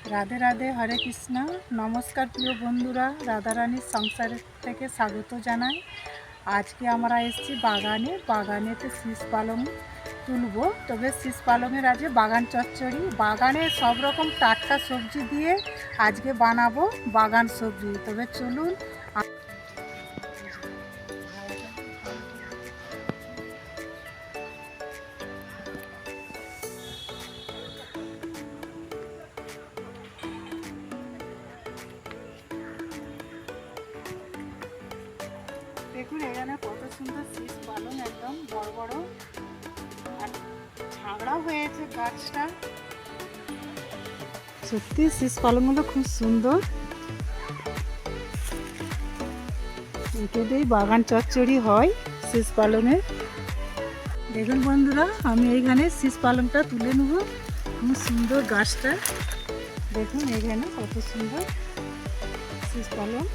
রাধে রাধে, হরে কৃষ্ণ। নমস্কার প্রিয় বন্ধুরা, রাধারানীর সংসারের থেকে স্বাগত জানাই। আজকে আমরা এসেছি বাগানেতে শীষ পালং তুলবো। তবে শীষ পালংয়ের আজকে বাগান চচ্চড়ি, বাগানে সব রকম টাটকা সবজি দিয়ে আজকে বানাবো বাগান সবজি। তবে চলুন। দেখুন এখানে কত সুন্দর শীষ পালং, একদম বড় বড়, আর ঝাগড়াও হয়েছে গাছটা। সত্যি শীষ পালংগুলো খুব সুন্দর। একে দিয়েই বাগান চচ্চড়ি হয় শীষ পালংয়ের। দেখুন বন্ধুরা, আমি এইখানে শীষ পালংটা তুলে নেব। খুব সুন্দর গাছটা, দেখুন এখানে কত সুন্দর শীষ পালং।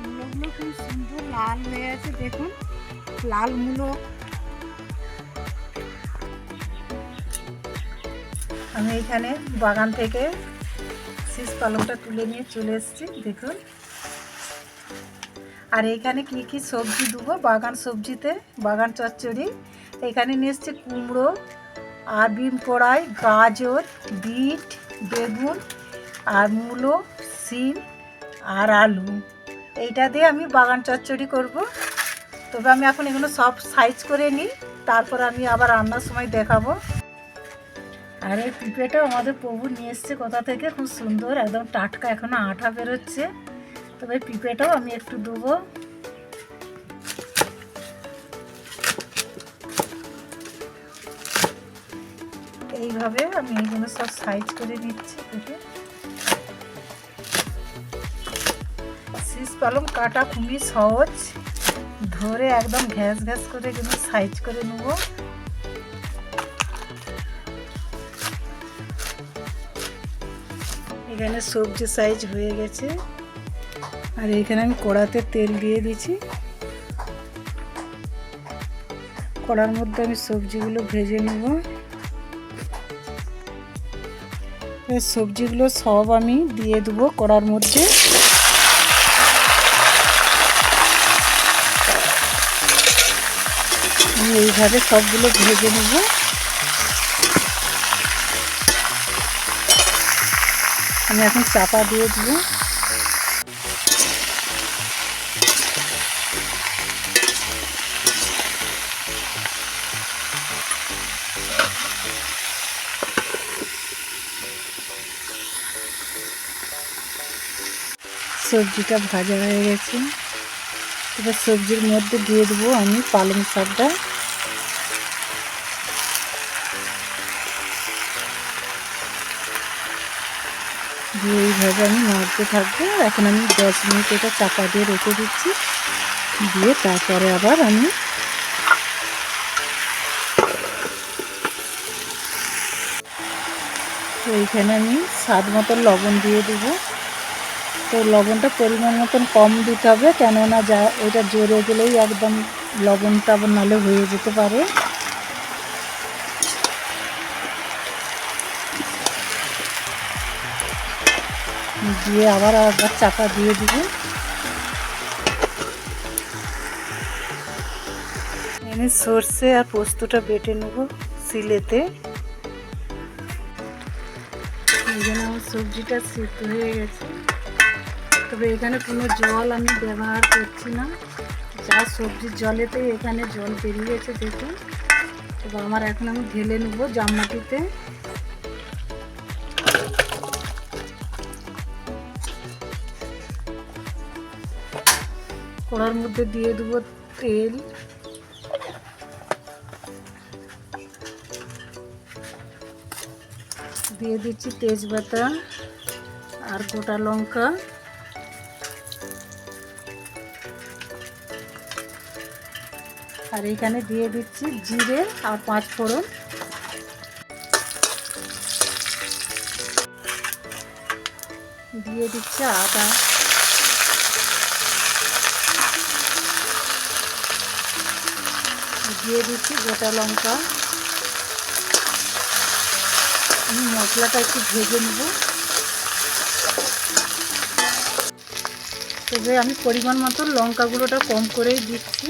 মূলগুলো খুব সুন্দর লাল হয়ে আছে, দেখুন লাল মূলো। আমি এইখানে বাগান থেকে শীষ পালংটা তুলে নিয়ে চলে এসেছি, দেখুন। আর এইখানে কি কি সবজি দেবো বাগান সবজিতে, বাগান চচ্চড়ি। এখানে নিয়ে এসেছি কুমড়ো আর বিম কড়াই, গাজর, বিট, বেগুন আর মূলো, শিম আর আলু। এইটা দিয়ে আমি বাগান চচ্চড়ি করব। তবে আমি এখন এগুলো সব সাইজ করে নিই, তারপর আমি আবার রান্নার সময় দেখাবো। আর এই পিঁপেটাও আমাদের প্রভু নিয়ে এসছে কোথা থেকে, খুব সুন্দর, একদম টাটকা, এখনো আঠা বেরোচ্ছে। তবে পিঁপেটাও আমি একটু দেবো। এইভাবে আমি এগুলো সব সাইজ করে নিচ্ছি। দেখে শীষ পালং কাটা খুবই সহজ, ধরে একদম ঘ্যাস ঘ্যাস করে এগুলো সাইজ করে নেব। এখানে সবজি সাইজ হয়ে গেছে। আর এখানে আমি কড়াতে তেল দিয়ে দিচ্ছি। কড়ার মধ্যে আমি সবজিগুলো ভেজে নেব। সবজিগুলো সব আমি দিয়ে দেবো কড়ার মধ্যে। আমি এইভাবে সবগুলো ভেজে নেব। আমি এখন চাপা দিয়ে দেবো। সবজিটা ভাজা হয়ে গেছে। এবার সবজির মধ্যে দিয়ে দেবো আমি পালং শাকটা। দিয়ে এইভাবে আমি নাড়তে থাকবো। এখন আমি 10 মিনিট এটা চাপা দিয়ে রেখে দিচ্ছি। দিয়ে তারপরে আবার আমি এইখানে আমি স্বাদ মতন লবণ দিয়ে দেবো। তো লবণটা পরিমাণ মতন কম দিতে হবে, কেননা যা এটা জোরে গেলেই একদম লবণটা আবার নালে হয়ে যেতে পারে। দিয়ে আবার চাপা দিয়ে দিব। এনে সর্ষে আর পোস্তটা বেটে নেব শিলেতে। এখানে আমার সবজিটা সিদ্ধ হয়ে গেছে। তবে এখানে কোনো জল আমি ব্যবহার করছি না, যা সবজির জলেতেই এখানে জল বেরিয়েছে, দেখুন। তবে আমার এখন আমি ঢেলে নেবো জামমাটিতে। কড়ার মধ্যে দিয়ে দেবো তেল। দিয়ে দিচ্ছি তেজপাতা আর গোটা লঙ্কা। আর এখানে দিয়ে দিচ্ছি জিরে আর 5 ফোড়ন। দিয়ে দিচ্ছি আদা। দিয়ে দিচ্ছি গোটা লঙ্কা। আমি মশলাটা একটু ভেজে নেব। তবে আমি পরিমাণ মতো লঙ্কা গুঁড়োটা কম করেই দিচ্ছি।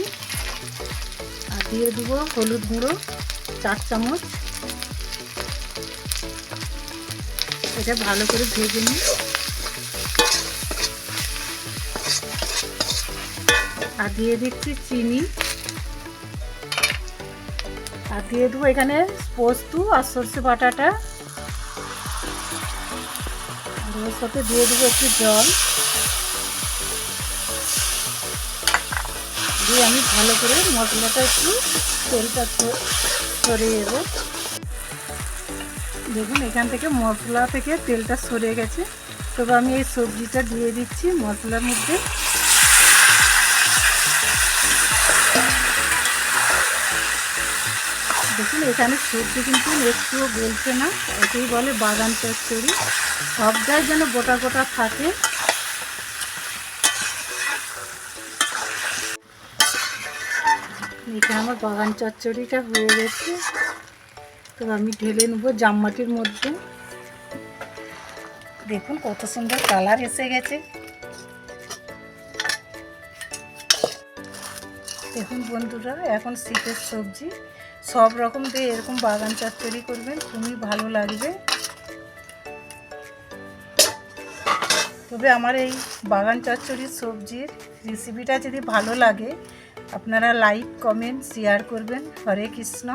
আর দিয়ে দেবো হলুদ গুঁড়ো 4 চামচ। এটা ভালো করে ভেজে নিই। আর দিয়ে দিচ্ছি চিনি। আর দিয়ে দেবো এখানে পোস্ত আর সর্ষে বাটাটা। আর ওর সাথে দিয়ে দেবো একটু জল দিয়ে আমি ভালো করে মশলাটা একটু তেলটা সরিয়ে দেবো। দেখুন এখান থেকে মশলা থেকে তেলটা সরে গেছে। তবে আমি এই সবজিটা দিয়ে দিচ্ছি মশলার মধ্যে। দেখুন এখানে সবজি কিন্তু একটুও গলছে না, একেই বলে বাগান চচ্চড়ি। সবটাই যেন গোটা গোটা থাকে। এটা আমার বাগান চচ্চড়িটা হয়ে গেছে। তো আমি ঢেলে নেবো জামবাটির মধ্যে। দেখুন কত সুন্দর কালার এসে গেছে। দেখুন বন্ধুরা, এখন শীতের সবজি সব রকম দিয়ে এরকম বাগান চচ্চড়ি করবেন, খুবই ভালো লাগবে। তবে আমার এই বাগান চচ্চড়ির সবজির রেসিপিটা যদি ভালো লাগে আপনারা লাইক কমেন্ট শেয়ার করবেন। হরে কৃষ্ণ।